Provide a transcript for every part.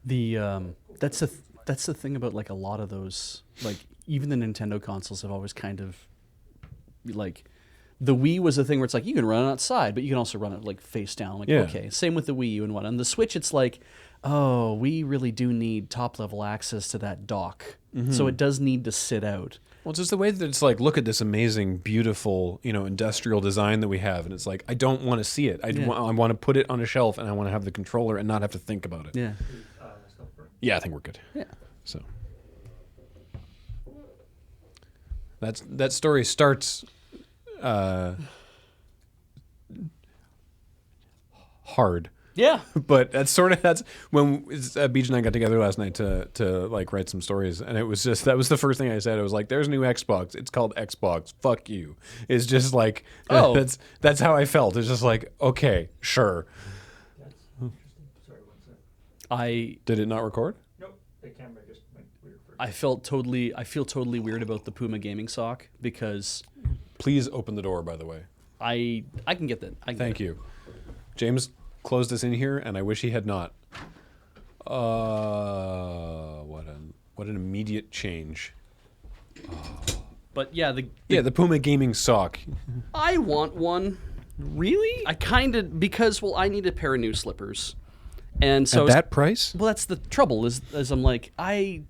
The that's the thing about like a lot of those, like even the Nintendo consoles have always kind of like, the Wii was a thing where it's like you can run it outside, but you can also run it like face down. Like okay, same with the Wii U and what. On the Switch, it's like, oh, we really do need top level access to that dock, so it does need to sit out. Well, it's just the way that it's like, look at this amazing, beautiful, industrial design that we have, and it's like, I don't want to see it. I want to put it on a shelf, and I want to have the controller and not have to think about it. Yeah. Yeah, I think we're good. Yeah. So that story starts hard. Yeah. But that's when Beach and I got together last night to like write some stories, and it was just, that was the first thing I said. I was like, there's a new Xbox. It's called Xbox. Fuck you. It's just like, that's how I felt. It's just like, okay, sure. That's interesting. Sorry, one sec. Did it not record? Nope, the camera just went weird for I feel totally weird about the Puma gaming sock because Please open the door, by the way. I can get that. Thank you. James closed us in here, and I wish he had not. What an immediate change. But yeah, the Puma gaming sock. I want one. Really? I kind of, because I need a pair of new slippers, and so at that price? Well, that's the trouble. Is I'm like I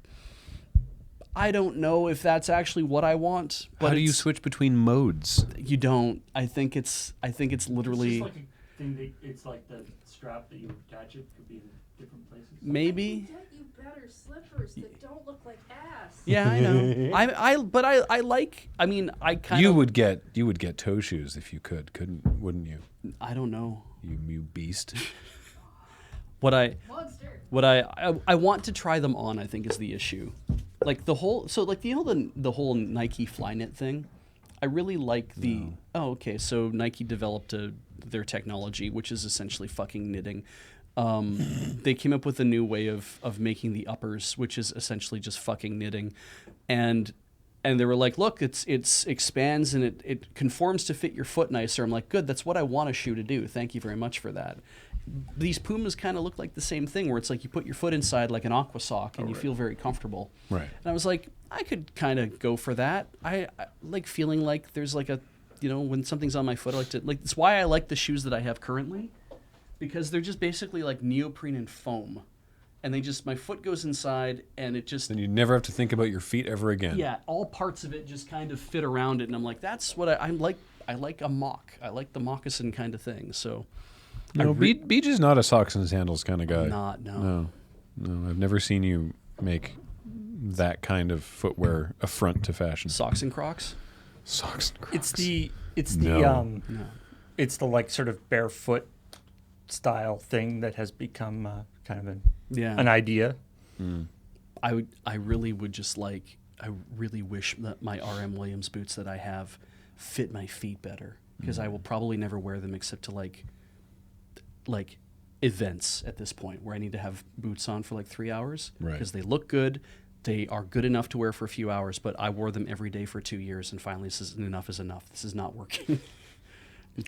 don't know if that's actually what I want. But how do you switch between modes? You don't. I think it's literally. It's just like a thing that, it's like the strap that you attach it could be in different places. Maybe. I can get you better slippers that don't look like ass. Yeah, I know. I like. I mean, I kind of. You would get toe shoes if you wouldn't you? I don't know. You beast. What I want to try them on, I think, is the issue. Like the whole the whole Nike Flyknit thing. I really like the so Nike developed their technology, which is essentially fucking knitting. They came up with a new way of making the uppers, which is essentially just fucking knitting, and they were like, look, it expands and it conforms to fit your foot nicer. I'm like, good, that's what I want a shoe to do. Thank you very much for that. These Pumas kind of look like the same thing, where it's like you put your foot inside like an aqua sock and you feel very comfortable. Right. And I was like, I could kind of go for that. I like feeling like there's like a, when something's on my foot, I like to, like, it's why I like the shoes that I have currently, because they're just basically like neoprene and foam. And my foot goes inside and it just... Then you never have to think about your feet ever again. Yeah, all parts of it just kind of fit around it. And I'm like, that's what I like. I like a mock. I like the moccasin kind of thing. So... No, Beach is not a socks and sandals kind of guy. No. I've never seen you make that kind of footwear affront to fashion. Socks and Crocs? Socks and Crocs. It's the like sort of barefoot style thing that has become kind of an idea. Mm. I really would just like, I really wish that my RM Williams boots that I have fit my feet better, because I will probably never wear them except to like events at this point where I need to have boots on for like 3 hours, because they look good. They are good enough to wear for a few hours, but I wore them every day for 2 years, and finally this is enough is enough. This is not working.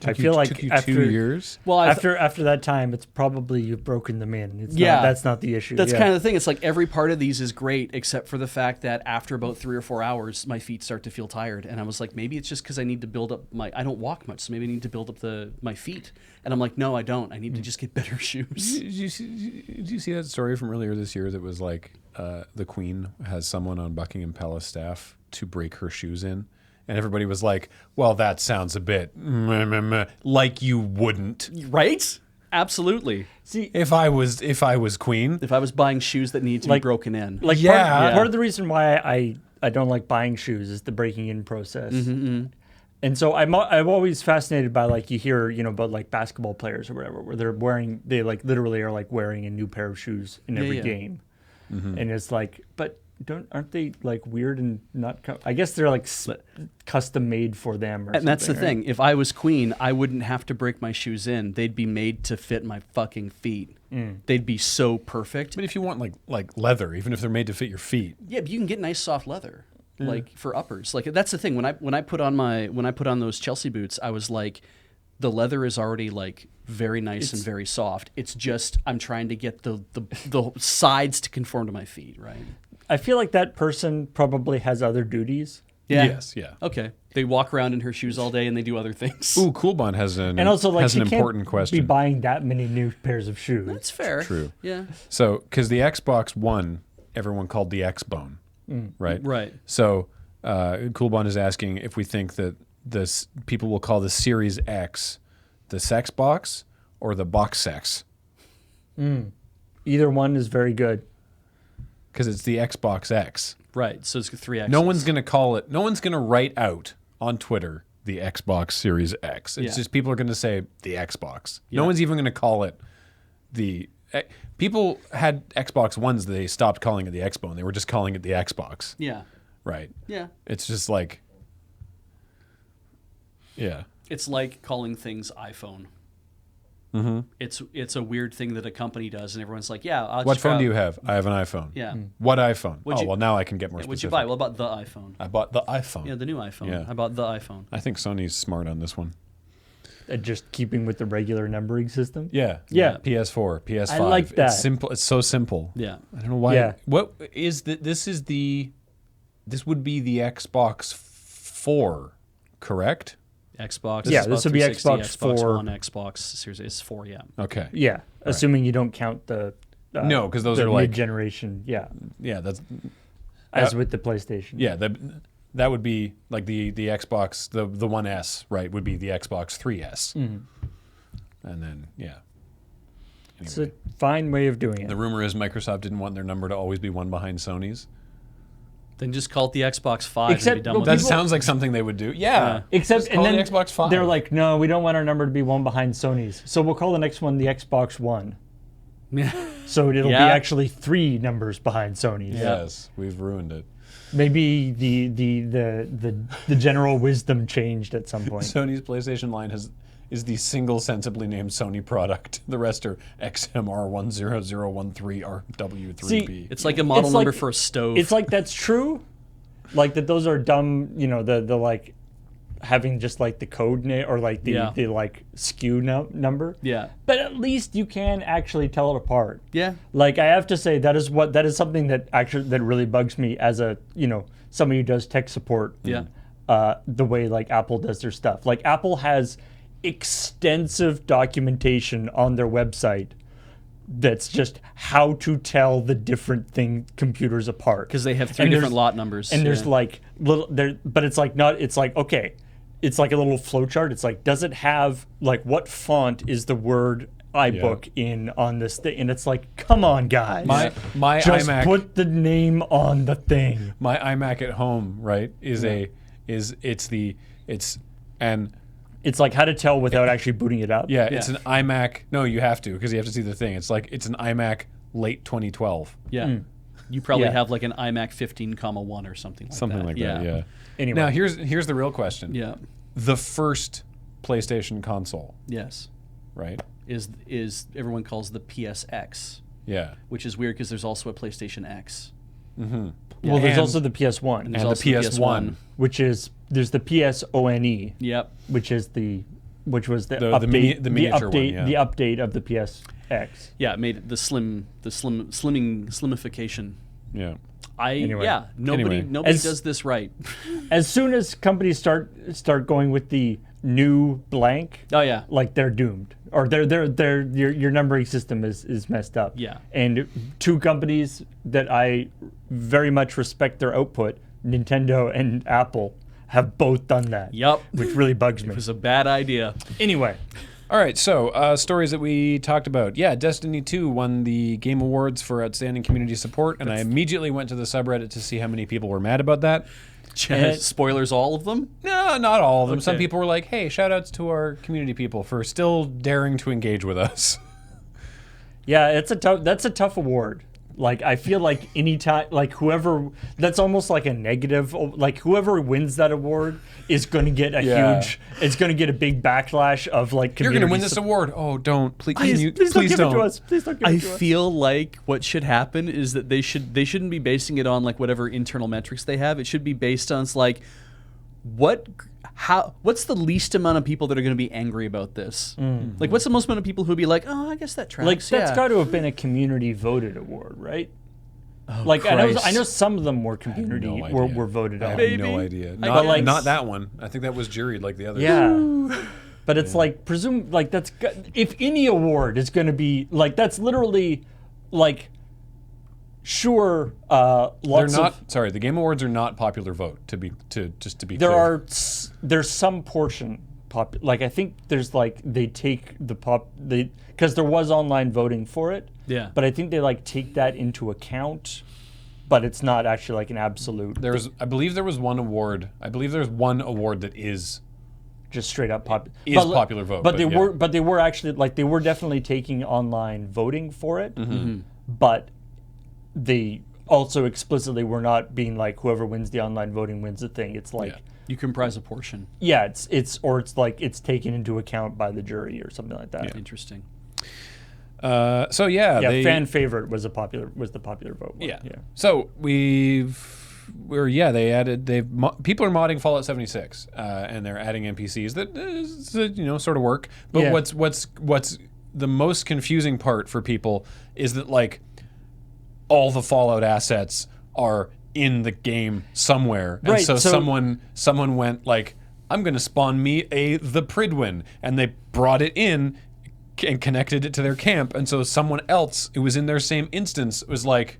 I feel like took you after 2 years. Well, after that time, it's probably you've broken them in. That's not the issue. That's kind of the thing. It's like every part of these is great, except for the fact that after about 3 or 4 hours, my feet start to feel tired, and I was like, maybe it's just because I need to build up I don't walk much, so maybe I need to build up my feet. And I'm like, no, I don't. I need to just get better shoes. Did you see that story from earlier this year that was like the Queen has someone on Buckingham Palace staff to break her shoes in? And everybody was like, well, that sounds a bit like you wouldn't. Right? Absolutely. See, if I was Queen. If I was buying shoes that need to be broken in. Like part of the reason why I don't like buying shoes is the breaking in process. Mm-hmm. And so I'm always fascinated by, like, you hear, about like basketball players or whatever, where they like literally are like wearing a new pair of shoes in every game. Mm-hmm. And it's like, but aren't they like weird and not? I guess they're like custom made for them. And that's the thing. If I was Queen, I wouldn't have to break my shoes in. They'd be made to fit my fucking feet. They'd be so perfect. But if you want like leather, even if they're made to fit your feet, yeah, but you can get nice soft leather, like for uppers. Like that's the thing. When I put on those Chelsea boots, I was like, the leather is already like very nice and very soft. It's just I'm trying to get the sides to conform to my feet, right? I feel like that person probably has other duties. Yeah. Yes, yeah. Okay. They walk around in her shoes all day and they do other things. Ooh, Coolbon has an And also, like, has she an important can't question. be buying that many new pairs of shoes. That's fair. True. Yeah. So, because the Xbox One, everyone called the X-Bone, right? Right. So, Coolbon is asking if we think that this people will call the Series X the sex box or the box sex. Either one is very good. Because it's the Xbox X. Right. So it's 3X. No one's going to call it, no one's going to write out on Twitter the Xbox Series X. It's just people are going to say the Xbox. Yeah. No one's even going to call it the... People had Xbox Ones, they stopped calling it the X-Bone. They were just calling it the Xbox. Yeah. Right. Yeah. It's just like... Yeah. It's like calling things iPhone. It's a weird thing that a company does, and everyone's like, "Yeah, I'll What just try phone do out- you have? I have an iPhone. Yeah. What iPhone? What'd you- well, now I can get more What'd specific. you buy? What about the iPhone? I bought the iPhone. Yeah, the new iPhone. Yeah. I bought the iPhone. I think Sony's smart on this one. Just keeping with the regular numbering system. Yeah. Yeah. PS4, PS5. I like that. It's simple. It's so simple. Yeah. I don't know why. Yeah. What is the? This would be the Xbox 4, correct? Xbox. Yeah, Xbox this would be 360, Xbox Xbox 4. One, Xbox Series. It's 4. Yeah. Okay. Yeah, assuming you don't count the No, 'cause those the are like- mid-generation. Yeah, Yeah. That's. as with the PlayStation. Yeah. That would be like the Xbox the One S, right? Would be the Xbox 3S. And then It's a fine way of doing it. the rumor is Microsoft didn't want their number to always be one behind Sony's. Then just call it the Xbox 5 Except- and be done well, with That it. people- sounds like something they would do. Yeah. Except, Just call and it then the Xbox 5. they're like, no, we don't want our number to be one behind Sony's, so we'll call the next one the Xbox One. So it'll Yeah. be actually 3 numbers behind Sony's. Yes, we've ruined it. Maybe the general wisdom changed at some point. Sony's PlayStation line is the single sensibly named Sony product. The rest are XMR10013RW3B. See, It's like a model It's like- number for a stove. It's like that's true, like that those are dumb. You know, the like having just like the code name or like the like SKU number. Yeah. But at least you can actually tell it apart. Yeah. Like I have to say that is something that really bugs me as a somebody who does tech support. Yeah. The way like Apple does their stuff. Like Apple has extensive documentation on their website that's just how to tell the different computers apart. Because they have 3 And different there's- lot numbers. And there's Yeah. like little there, but it's like not. It's like okay, it's like a little flow chart. It's like does it have like what font is the word iBook in on this thing? And it's like come on, guys, my just iMac put the name on the thing. my iMac at home, right, is It's like how to tell without actually booting it up. it's an iMac. No, you have to because you have to see the thing. It's like it's an iMac late 2012. Yeah. You probably Yeah. have like an iMac 15,1 or something like that. Something like that, yeah. Anyway. Now here's the real question. Yeah. The first PlayStation console, Yes. right? Is everyone calls the PSX, Yeah. which is weird because there's also a PlayStation X. Well, there's And- also the PS1, There's And also the PS1. which is there's the PSONE, Yep. which was the the miniature one, yeah. the update of the PSX. Yeah, it made it the slimification. Yeah. Anyway. Nobody As- does this right. As soon as companies start going with the new blank, Oh yeah. like they're doomed, or your numbering system is messed up. Yeah. And 2 companies that I very much respect their output, Nintendo and Apple, have both done that. Yup. Which really bugs me. It was a bad idea. Anyway, All right, so stories that we talked about. Yeah, Destiny 2 won the Game Awards for Outstanding Community Support, and I immediately went to the subreddit to see how many people were mad about that. Spoilers, all of them. No, not all of them. Some Okay. people were like, hey, shout outs to our community people for still daring to engage with us. yeah, that's a tough award. Like I feel like anytime, like whoever, that's almost like a negative. Like whoever wins that award is going to get a Yeah. huge. It's going to get a big backlash of like. You're going to win this support. award. Oh, don't. Please, Please don't give it to us. Please don't give I it to us. feel like what should happen is that they shouldn't be basing it on like whatever internal metrics they have. It should be based on it's like what's the least amount of people that are going to be angry about this? Like, what's the most amount of people who'll be like, oh, I guess that tracks. Like, that's got to have been a community voted award, right? Oh, like, Christ. I know some of them were community no were idea. voted I on. have no idea. Not that one. I think that was juried like the others. Yeah. But it's like, presume, like, if any award is going to be, like, that's literally, like, sure, lots Sorry, the Game Awards are not popular vote, to be there clear. There's some portion, like, I think there's, like, they take because there was online voting for it. Yeah. But I think they, like, take that into account, but it's not actually, like, an absolute. I believe there was one award. I believe there's one award that is just straight up popular vote. But they were actually, like, they were definitely taking online voting for it. But they also explicitly were not being like, whoever wins the online voting wins the thing. It's like you comprise a portion. Yeah, it's like it's taken into account by the jury or something like that. Yeah. Interesting. Fan favorite was the popular vote one. Yeah. So people are modding Fallout 76 and they're adding NPCs that sort of work. But what's the most confusing part for people is that, like, all the Fallout assets are in the game somewhere, and so someone went like, I'm going to spawn me the Pridwin, and they brought it in and connected it to their camp, and so someone else who was in their same instance was like,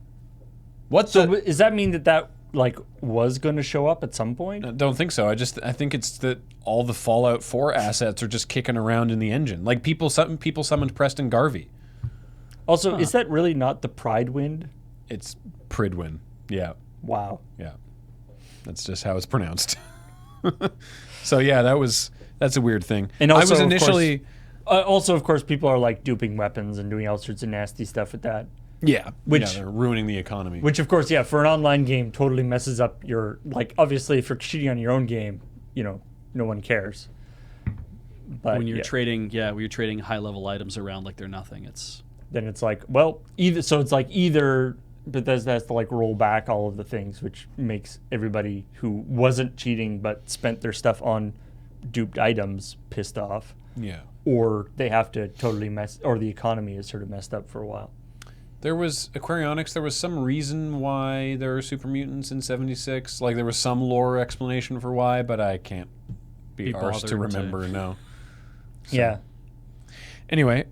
"What?" So does that mean that like was going to show up at some point? I don't think so. I think it's that all the Fallout 4 assets are just kicking around in the engine. Like people summoned Preston Garvey. Also, is that really not the Pride Wind? It's Pridwin. Yeah. Wow. Yeah. That's just how it's pronounced. So yeah, that's a weird thing. And also, I was initially of course, people are like duping weapons and doing all sorts of nasty stuff with that. Yeah. They're ruining the economy. Which, of course, for an online game, totally messes up your, like, obviously, if you're cheating on your own game, no one cares. But when you're trading high level items around like they're nothing, then it's like, well, either Bethesda has to like roll back all of the things, which makes everybody who wasn't cheating but spent their stuff on duped items pissed off. Yeah. Or they have to totally or the economy is sort of messed up for a while. There was Aquarionics. There was some reason why there are super mutants in 76. Like there was some lore explanation for why, but I can't be arsed to remember. No. So. Yeah. Anyway,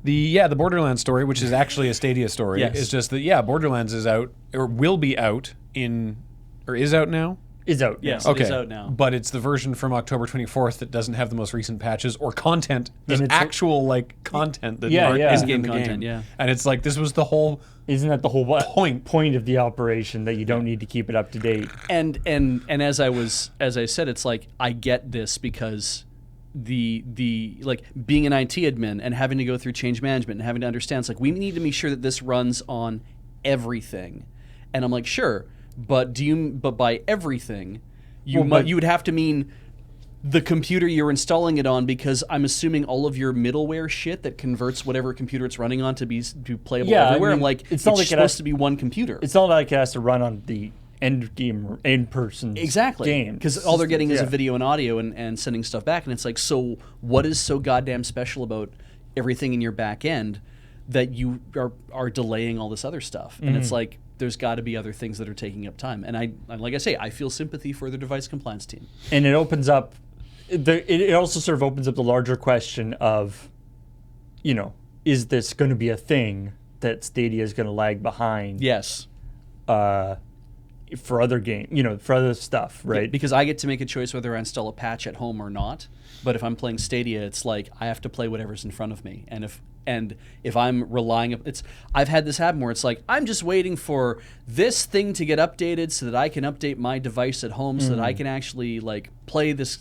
the Borderlands story, which is actually a Stadia story, is just that Borderlands is out or will be out is out now. Is out. Yes, okay. It is out now. But it's the version from October 24th that doesn't have the most recent patches or content. There's actual content that isn't in the content, game. And it's like this was the whole. Isn't that the whole point of the operation, that you don't need to keep it up to date? And as I said, it's like I get this because the like being an IT admin and having to go through change management and having to understand, it's like we need to make sure that this runs on everything. And I'm like, sure. But by everything, you would have to mean the computer you're installing it on, because I'm assuming all of your middleware shit that converts whatever computer it's running on to playable everywhere. I'm like, it's not like supposed to be one computer. It's not like it has to run on the end person game, because all they're getting is a video and audio and sending stuff back, and it's like, so what is so goddamn special about everything in your back end that you are delaying all this other stuff? And it's like, there's got to be other things that are taking up time. And I feel sympathy for the device compliance team. And it opens up, it also sort of opens up the larger question of, is this going to be a thing that Stadia is going to lag behind? Yes. For other for other stuff, right? Yeah, because I get to make a choice whether I install a patch at home or not. But if I'm playing Stadia, it's like I have to play whatever's in front of me. And if I'm relying, I've had this happen where it's like I'm just waiting for this thing to get updated so that I can update my device at home so that I can actually like play this.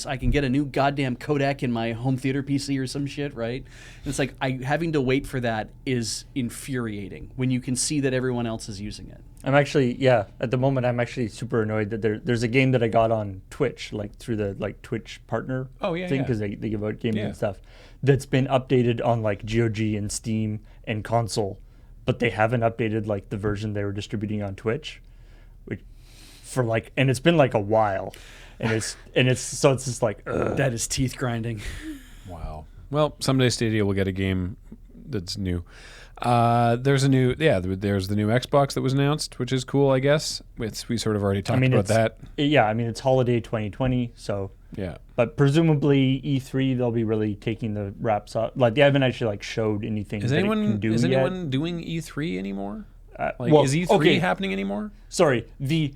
I can get a new goddamn codec in my home theater PC or some shit, right? And it's like having to wait for that is infuriating when you can see that everyone else is using it. I'm actually, at the moment, I'm actually super annoyed that there's a game that I got on Twitch, like through the Twitch partner thing, because they give out gaming and stuff, that's been updated on like GOG and Steam and console, but they haven't updated like the version they were distributing on Twitch, which for like, and it's been like a while, and it's so it's just like That is teeth grinding. Wow. Well, someday Stadia will get a game that's new. There's the new Xbox that was announced, which is cool, I guess. We sort of already talked about that. Yeah, I mean it's holiday 2020, so yeah. But presumably E3 they'll be really taking the wraps up. Like they haven't actually like showed anything Is that anyone it can do is yet. anyone doing E3 anymore? Is E3 okay. happening anymore? Sorry, the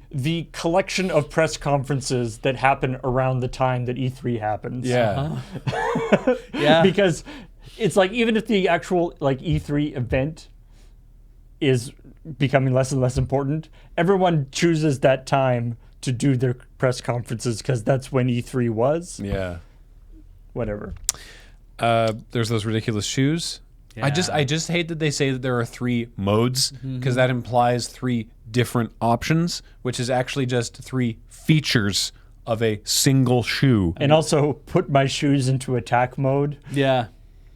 collection of press conferences that happen around the time that E3 happens. Yeah. Yeah. Because it's like even if the actual like E3 event is becoming less and less important, everyone chooses that time to do their press conferences because that's when E3 was. Yeah. Whatever. There's those ridiculous shoes. Yeah. I just hate that they say that there are 3 modes because that implies 3 different options, which is actually just 3 features of a single shoe. And also put my shoes into attack mode. Yeah.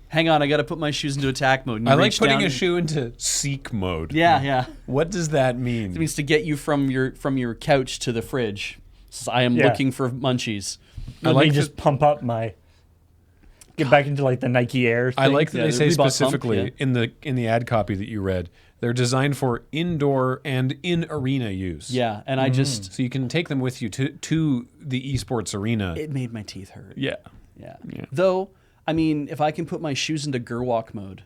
Hang on, I got to put my shoes into attack mode. And you I like reach putting down a shoe into seek mode. Yeah, yeah. What does that mean? It means to get you from your couch to the fridge. Says, I am looking for munchies. Let like me just pump up my... Get back into like the Nike Air thing. I like that Yeah, they the say Reebok pump, specifically in the ad copy that you read, they're designed for indoor and in arena use. Yeah, and I just... So you can take them with you to the esports arena. It made my teeth hurt. Yeah. Yeah. Yeah. Though, I mean, if I can put my shoes into Gerwalk mode,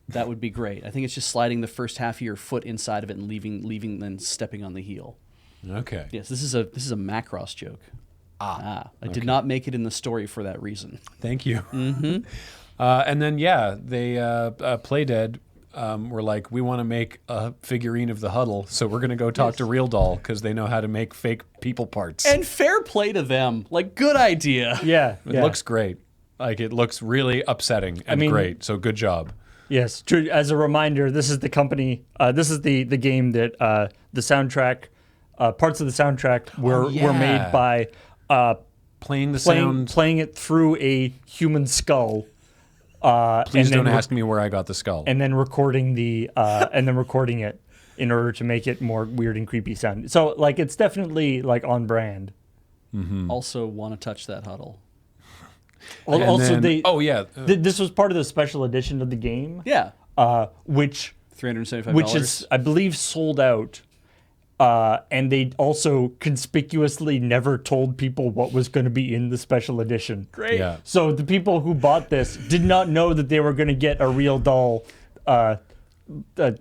that would be great. I think it's just sliding the first half of your foot inside of it and leaving then stepping on the heel. Okay. Yes, this is a Macross joke. I did not make it in the story for that reason. Thank you. And then they Playdead were like, we want to make a figurine of the huddle, so we're gonna go talk to Real Doll because they know how to make fake people parts. And fair play to them. Like, good idea. Yeah. It looks great. Like it looks really upsetting and great. So good job. Yes. True. As a reminder, this is the company. This is the game that the soundtrack, parts of the soundtrack were made by Playing the sound. playing it through a human skull. Please don't ask me where I got the skull. And then recording recording it in order to make it more weird and creepy sound. So like it's definitely like on brand. Also, want to touch that huddle. Well, And also, then- this was part of the special edition of the game. Yeah. Which $375. which is, I believe, sold out. And they also conspicuously never told people what was going to be in the special edition. Great. Yeah. So the people who bought this did not know that they were going to get a Real Doll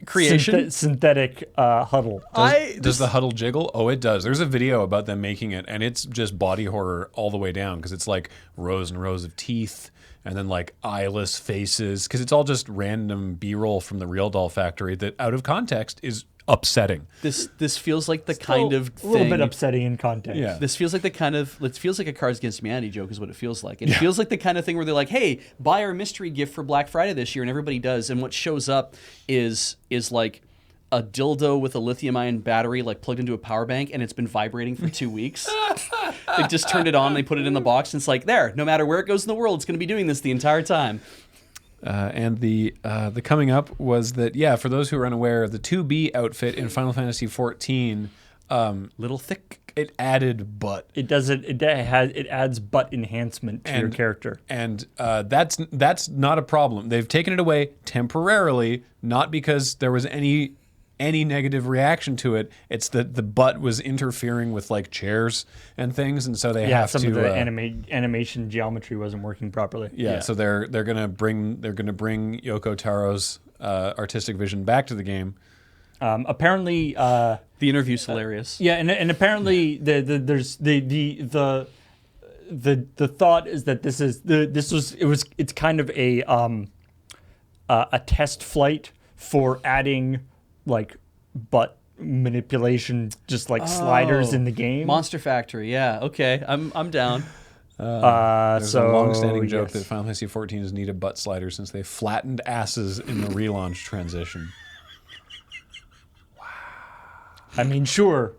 Creation? synthetic huddle. Does the huddle jiggle? Oh, it does. There's a video about them making it, and it's just body horror all the way down because it's like rows and rows of teeth and then like eyeless faces because it's all just random B-roll from the Real Doll factory that out of context is upsetting. This feels like the kind of a little thing. bit upsetting in context. Yeah. This feels like the kind of, it feels like a Cards Against Humanity joke is what it feels like. It feels like the kind of thing where they're like, hey, buy our mystery gift for Black Friday this year, and everybody does. And what shows up is like a dildo with a lithium-ion battery like plugged into a power bank, and it's been vibrating for 2 weeks. They just turned it on, they put it in the box, and it's like, there, no matter where it goes in the world, it's going to be doing this the entire time. And the coming up was that, for those who are unaware, the 2B outfit in Final Fantasy XIV, Little thick. it added butt. It does it. It adds butt enhancement to your character. And that's not a problem. They've taken it away temporarily, not because there was any negative reaction to it. It's that the butt was interfering with like chairs and things, and so they have some to of the animation geometry wasn't working properly. So they're gonna bring Yoko Taro's artistic vision back to the game. Apparently, The interview's hilarious. yeah, and apparently there's the thought is that it's kind of a test flight for adding like butt manipulation, just like sliders in the game. Monster Factory, yeah. Okay, I'm down. There's a long-standing joke that Final Fantasy XIV has needed butt sliders since they flattened asses in the relaunch transition. I mean, sure,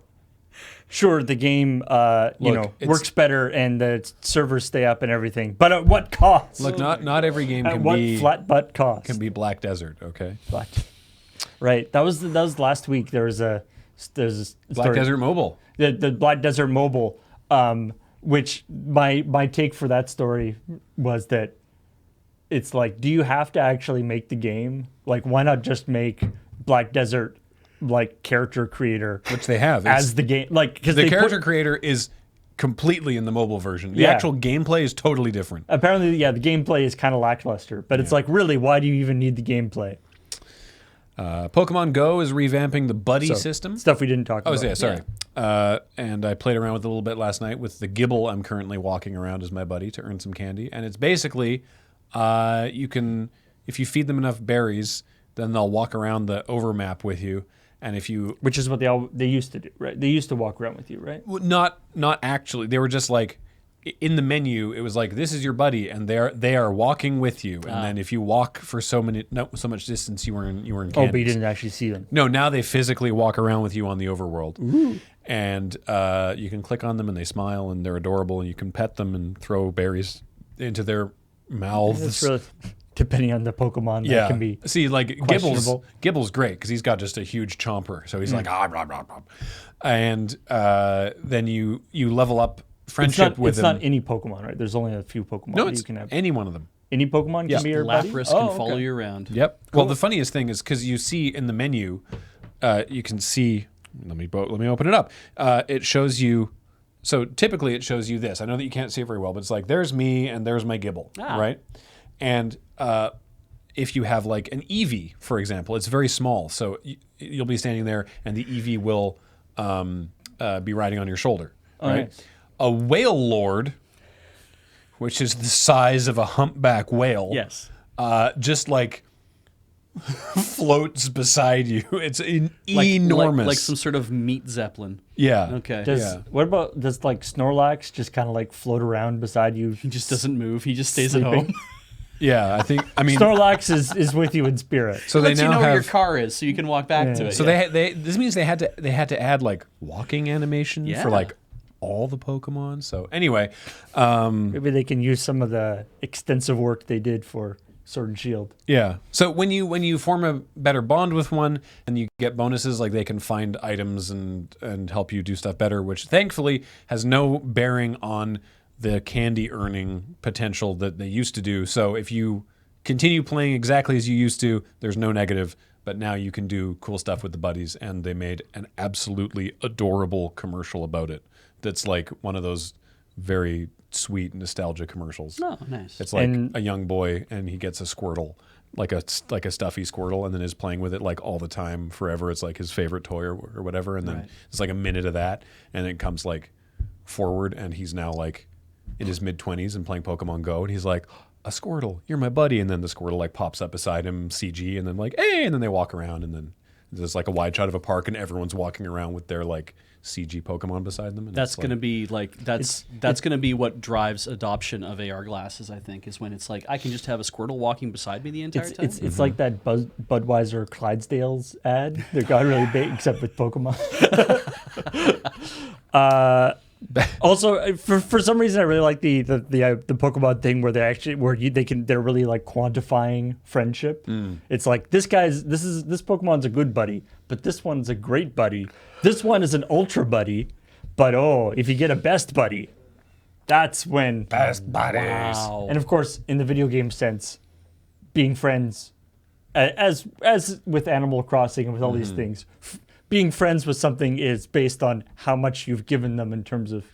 the game works better and the servers stay up and everything, but at what cost? Look, not every game at can what be flat butt cost? can be Black Desert, okay? Right. That was last week. There's a Black story. Desert Mobile. the Black Desert Mobile, which my take for that story was that it's like, do you have to actually make the game? Like, why not just make Black Desert like character creator, which they have as the game? Like, because the character creator is completely in the mobile version. The actual gameplay is totally different. Apparently, the gameplay is kind of lackluster, but it's like, really, why do you even need the gameplay? Pokemon Go is revamping the buddy system. Stuff we didn't talk about. Oh, yeah, sorry. Yeah. And I played around with it a little bit last night with the Gibble I'm currently walking around as my buddy to earn some candy. And it's basically, you can, if you feed them enough berries, then they'll walk around the overmap with you. And if you, which is what they used to do, right? They used to walk around with you, right? Not actually. They were just like in the menu. It was like, this is your buddy, and they are walking with you. And then if you walk for so much distance, you were in candies. Oh, but you didn't actually see them. No, now they physically walk around with you on the overworld. Ooh. And you can click on them, and they smile, and they're adorable, and you can pet them and throw berries into their mouths. That's really, depending on the Pokemon, that can be like Gibble's great because he's got just a huge chomper, so he's like blah, blah, blah, blah. And then you level up friendship with him. It's not any Pokemon, right? There's only a few Pokemon that you can have. Any one of them. Any Pokemon can be your buddy? Lapras can follow you around. Yep. Cool. Well, the funniest thing is because you see in the menu, you can see. Let me open it up. It shows you. So typically it shows you this. I know that you can't see it very well, but it's like there's me and there's my Gibble, right? And if you have like an Eevee, for example, it's very small. So you'll be standing there and the Eevee will be riding on your shoulder, right? Nice. A Whale Lord, which is the size of a humpback whale, just like floats beside you. It's enormous. Like some sort of meat zeppelin. Yeah. Okay. What about, does like Snorlax just kind of like float around beside you? He just doesn't move. He just stays at home. Yeah, I mean Snorlax is with you in spirit. So they now know where your car is, so you can walk back to it. So this means they had to add like walking animation for like all the Pokemon. So anyway, maybe they can use some of the extensive work they did for Sword and Shield. Yeah. So when you form a better bond with one, and you get bonuses, like they can find items and help you do stuff better, which thankfully has no bearing on the candy earning potential that they used to do. So if you continue playing exactly as you used to, there's no negative, but now you can do cool stuff with the buddies, and they made an absolutely adorable commercial about it. That's like one of those very sweet nostalgia commercials. Oh, nice. It's like a young boy and he gets a Squirtle, like a stuffy Squirtle, and then is playing with it like all the time forever. It's like his favorite toy or whatever, and then it's like a minute of that, and it comes like forward, and he's now like in his mid-20s and playing Pokemon Go, and he's like, a Squirtle, you're my buddy, and then the Squirtle like pops up beside him, CG, and then like, hey, and then they walk around, and then there's like a wide shot of a park, and everyone's walking around with their like CG Pokemon beside them. And that's going to be like that's going to be what drives adoption of AR glasses, I think, is when it's like I can just have a Squirtle walking beside me the entire time. It's like that Budweiser Clydesdales ad. They got really big, except with Pokemon. Also, for some reason, I really like the Pokemon thing where they're really like quantifying friendship. It's like this Pokemon's a good buddy, but this one's a great buddy. This one is an ultra buddy, but if you get a best buddy, that's when best buddies. Wow. And of course, in the video game sense, being friends, as with Animal Crossing and with all these things. Being friends with something is based on how much you've given them in terms of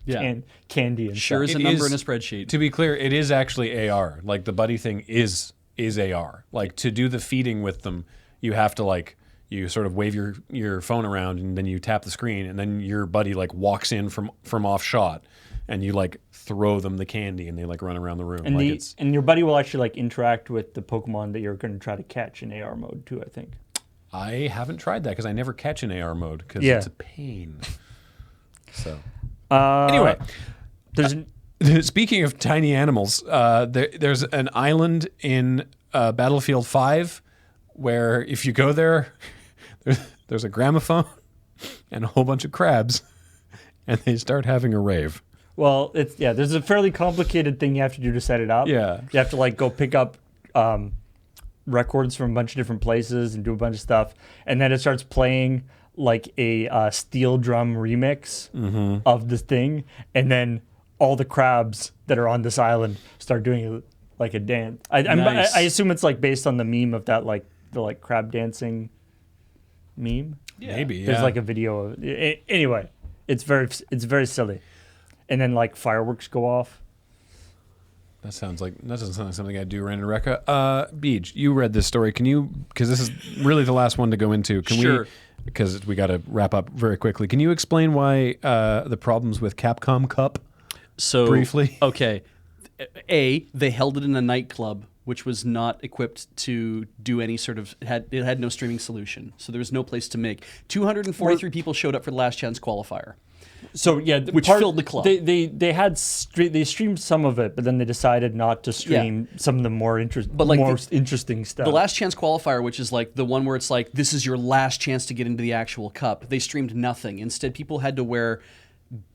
candy and sure stuff. is a number in a spreadsheet. To be clear, it is actually AR. Like the buddy thing is AR. Like to do the feeding with them, you have to like you sort of wave your phone around, and then you tap the screen, and then your buddy like walks in from off shot, and you like throw them the candy, and they like run around the room. And and your buddy will actually like interact with the Pokemon that you're going to try to catch in AR mode too, I think. I haven't tried that because I never catch in AR mode because it's a pain. So anyway, speaking of tiny animals, there's an island in Battlefield 5 where if you go there's a gramophone and a whole bunch of crabs, and they start having a rave. Well, there's a fairly complicated thing you have to do to set it up. Yeah, you have to like go pick up records from a bunch of different places and do a bunch of stuff, and then it starts playing like a steel drum remix of this thing, and then all the crabs that are on this island start doing like a dance. Nice. I assume it's like based on the meme of that, like the like crab dancing meme. Yeah. Maybe, yeah. There's like a video of anyway. It's very silly, and then like fireworks go off. That doesn't sound like something I'd do, Randon Recca. Beej, you read this story. Can you, because this is really the last one to go into. Sure. Because we got to wrap up very quickly. Can you explain why the problems with Capcom Cup? So briefly. Okay. They held it in a nightclub, which was not equipped to do any sort of it had no streaming solution. So there was no place to make. 243 people showed up for the last chance qualifier. So yeah, Which filled the club. They streamed some of it, but then they decided not to stream some of the more interesting stuff. The last chance qualifier, which is like the one where it's like this is your last chance to get into the actual cup. They streamed nothing. Instead, people had to wear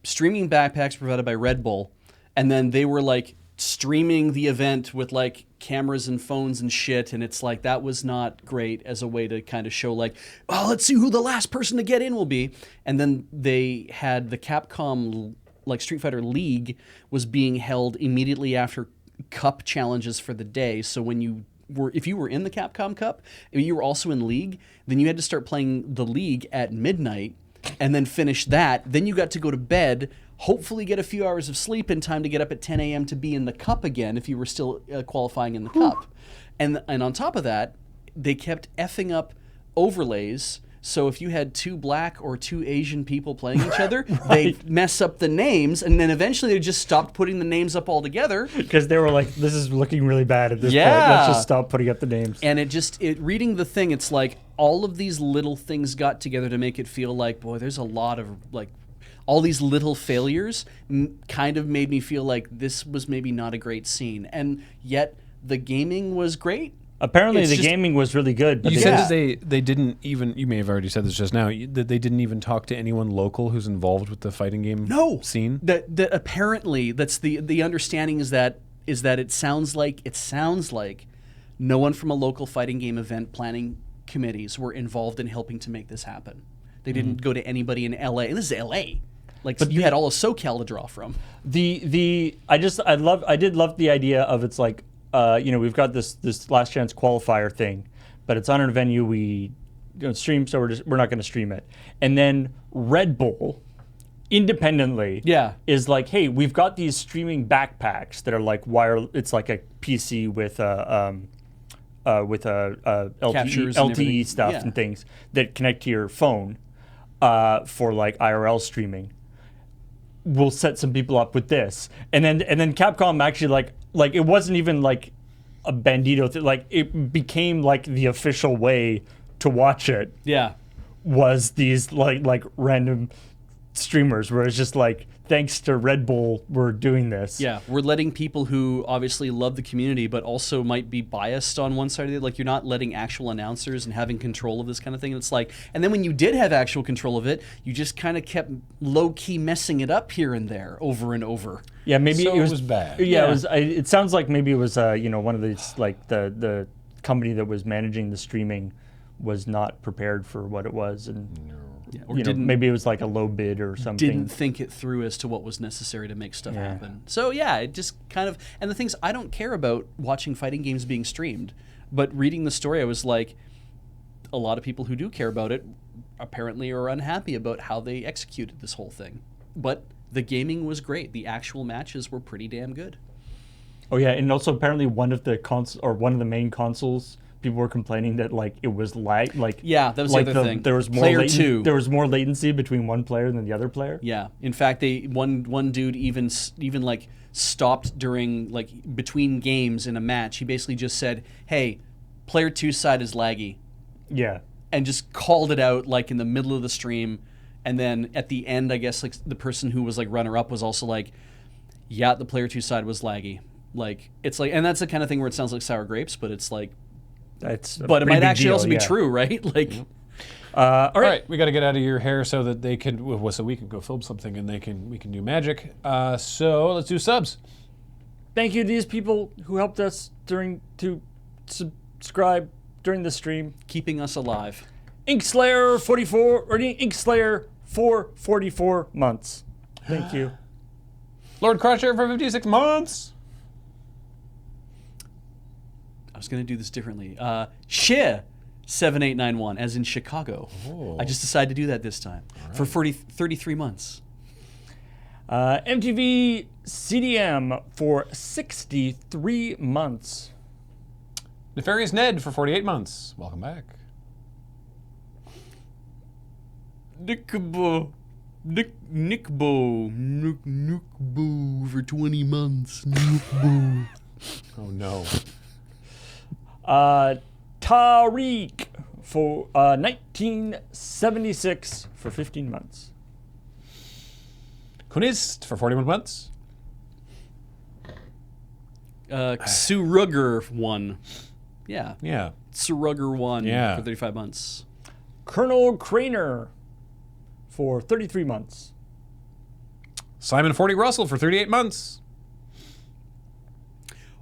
streaming backpacks provided by Red Bull, and then they were like streaming the event with like cameras and phones and shit, and it's like that was not great as a way to kind of show like, oh, let's see who the last person to get in will be. And then they had the Capcom like Street Fighter League was being held immediately after cup challenges for the day. So when if you were in the Capcom Cup, if you were also in League, then you had to start playing the League at midnight and then finish that. Then you got to go to bed, hopefully get a few hours of sleep in time to get up at 10 a.m. to be in the cup again if you were still qualifying in the cup. And on top of that, they kept effing up overlays. So if you had two black or two Asian people playing each other, they'd mess up the names, and then eventually they just stopped putting the names up altogether. Because they were like, this is looking really bad at this point. Let's just stop putting up the names. And reading the thing, it's like all of these little things got together to make it feel like, boy, there's a lot of like, all these little failures kind of made me feel like this was maybe not a great scene. And yet the gaming was great. Apparently the gaming was really good. But You said that they didn't even, you may have already said this just now, that they didn't even talk to anyone local who's involved with the fighting game scene? That apparently that's the understanding is that it sounds like no one from a local fighting game event planning committees were involved in helping to make this happen. They didn't go to anybody in LA. And this is LA. But you had all of SoCal to draw from. I did love the idea of it's like, we've got this last chance qualifier thing, but it's on a venue we don't stream, so we're not going to stream it. And then Red Bull, independently, is like, hey, we've got these streaming backpacks that are like it's like a PC with LTE stuff and things that connect to your phone for like IRL streaming. We'll set some people up with this, and then Capcom actually like it wasn't even like a Bandito thing. Like it became like the official way to watch it. Yeah, was these like random streamers where it's just like, thanks to Red Bull, we're doing this. Yeah, we're letting people who obviously love the community, but also might be biased on one side or the other. Like, you're not letting actual announcers and having control of this kind of thing. And it's like, and then when you did have actual control of it, you just kind of kept low-key messing it up here and there over and over. Yeah, maybe so it was bad. Yeah, it was. It sounds like maybe it was one of these, like the company that was managing the streaming was not prepared for what it was, and or maybe it was like a low bid or something. Didn't think it through as to what was necessary to make stuff happen. So it just kind of, and the things I don't care about watching fighting games being streamed, but reading the story, I was like, a lot of people who do care about it apparently are unhappy about how they executed this whole thing. But the gaming was great. The actual matches were pretty damn good. Oh yeah, and also apparently one of the main consoles, people were complaining that like it was lag. Like that was like the other thing. There was more there was more latency between one player than the other player. Yeah, in fact, one dude even like stopped during like between games in a match. He basically just said, "Hey, player 2's side is laggy." Yeah, and just called it out like in the middle of the stream. And then at the end, I guess like the person who was like runner up was also like, "Yeah, the player 2 side was laggy." Like it's like, and that's the kind of thing where it sounds like sour grapes, but it's like. But it might actually also be true, right? Like, all right, we got to get out of your hair so that they can, so we can go film something and we can do magic. So let's do subs. Thank you to these people who helped us to subscribe during the stream, keeping us alive. Inkslayer 44 or Inkslayer for 44 months. Thank you. Lord Crusher for 56 months. I was going to do this differently. Shia 7891, as in Chicago. Oh. I just decided to do that this time for 33 months. MTV CDM for 63 months. Nefarious Ned for 48 months. Welcome back. Nickbo for 20 months. Nickbo. Oh no. Tariq for 1976 for 15 months. Kunist for 41 months. Surugger 1. Yeah. Yeah. Surugger 1 Yeah. for 35 months. Colonel Craner for 33 months. Simon 40 Russell for 38 months.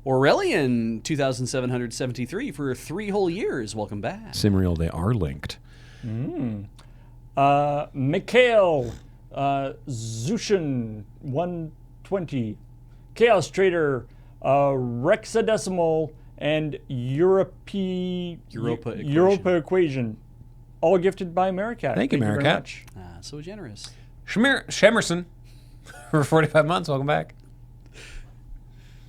Aurelian 2773 for 3 whole years. Welcome back. Simriel, they are linked. Mikhail Zushin 120. Chaos Trader Rexadecimal and Europa Equation. All gifted by Americat. Thank you, very Americat. much. So generous. Shemerson for 45 months. Welcome back.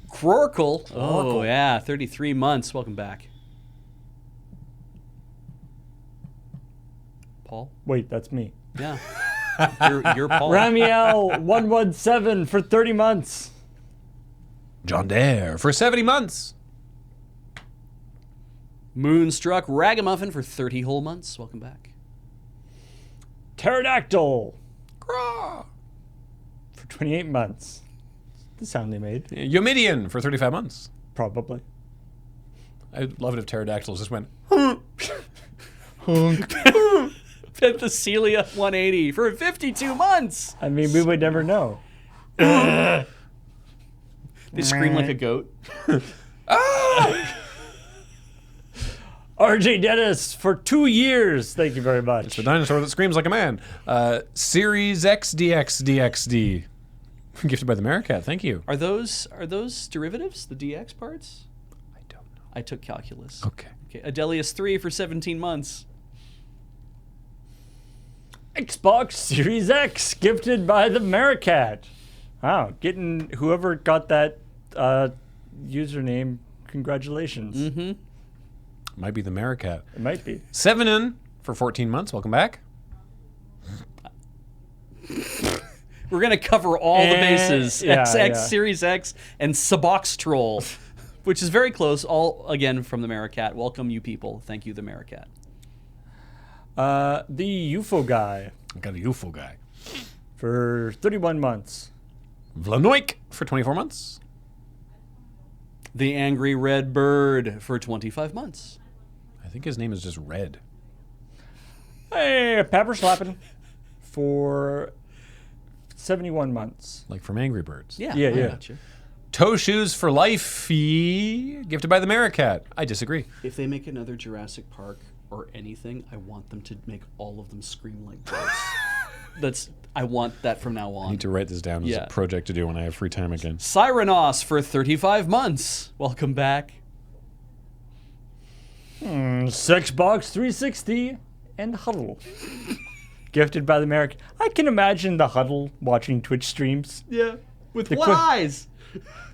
Croracle. Oh, yeah. 33 months. Welcome back. Paul? Wait, that's me. Yeah. You're Paul. Ramiel 117 for 30 months. John Dare for 70 months. Moonstruck Ragamuffin for 30 whole months. Welcome back. Pterodactyl Grah. for 28 months. The sound they made. Yomidian for 35 months. Probably. I'd love it if pterodactyls just went. Penthesilea 180 for 52 months. I mean, we would never know. They scream like a goat. RJ Dennis for 2 years. Thank you very much. The dinosaur that screams like a man. Series XDXDXD. Gifted by the Americat. Thank you. Are those derivatives, the DX parts? I don't know. I took calculus. Okay. Adelius 3 for 17 months. Xbox Series X gifted by the Americat. Wow, getting whoever got that username, congratulations. Mm-hmm. Might be the Americat. It might be. Sevenin for 14 months. Welcome back. We're going to cover all the bases. Yeah, XX, yeah. Series X, and Suboxtrol, which is very close. All, again, from the Americat. Welcome, you people. Thank you, the Americat. The UFO guy I got a UFO guy. for 31 months. Vlanoik for 24 months. The Angry Red Bird for 25 months. I think his name is just Red. Hey, Pepper Slappin' for 71 months. Like from Angry Birds. Yeah, Yeah, I yeah. gotcha. Toe Shoes for Life. Gifted by the Americat. I disagree. If they make another Jurassic Park or anything, I want them to make all of them scream like goats. I want that from now on. I need to write this down as Yeah. a project to do when I have free time again. Cyrenos for 35 months. Welcome back. Sexbox 360 and Huddle. Gifted by the American. I can imagine the Huddle watching Twitch streams. Yeah. With The what que- eyes?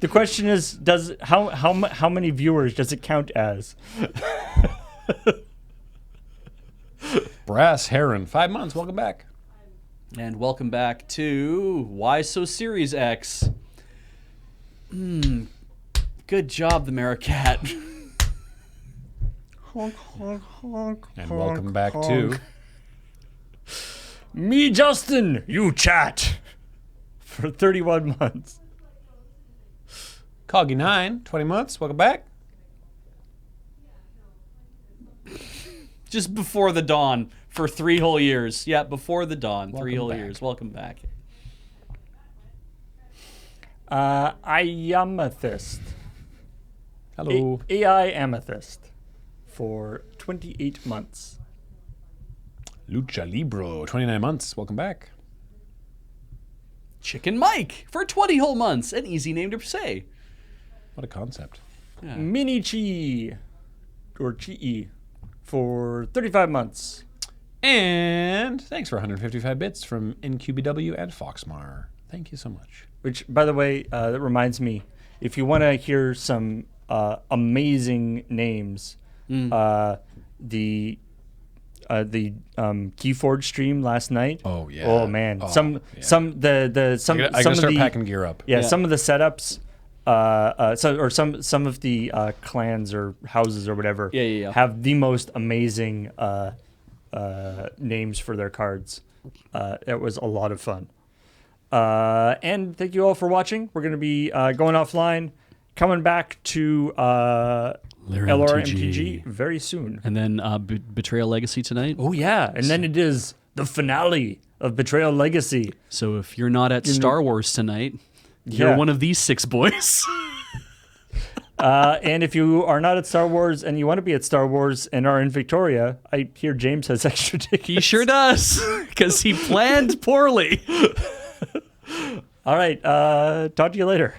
The question is, how many viewers does it count as? Brass Heron. 5 months. Welcome back. And welcome back to Why So Series X. Good job, the Americat. And welcome back to Me, Justin, you chat. For 31 months. Coggy9. 20 months. Welcome back. Just before the dawn for 3 whole years. Yeah, before the dawn, 3 Welcome whole back. years. Welcome back. Iamethyst. Hello. AI Amethyst. For 28 months. Lucha Libro, 29 months. Welcome back. Chicken Mike for 20 whole months. An easy name to say. What a concept. Yeah. Mini Chi or Chi for 35 months. And thanks for 155 bits from NQBW and Foxmar. Thank you so much. Which, by the way, that reminds me, if you want to hear some amazing names, the Keyforge stream last night. Oh yeah. Oh man. Oh, some yeah. some the some I some gotta of start the packing gear up. yeah, Yeah. some of the setups some of the clans or houses or whatever Yeah. have the most amazing names for their cards. It was a lot of fun. And thank you all for watching. We're going to be going offline, coming back to LRMPG very soon. And then Betrayal Legacy tonight. Oh, yeah. And then it is the finale of Betrayal Legacy. So if you're not at Star Wars tonight, you're Yeah. one of these 6 boys. And if you are not at Star Wars and you want to be at Star Wars and are in Victoria, I hear James has extra tickets. He sure does, because he planned poorly. All right. Talk to you later.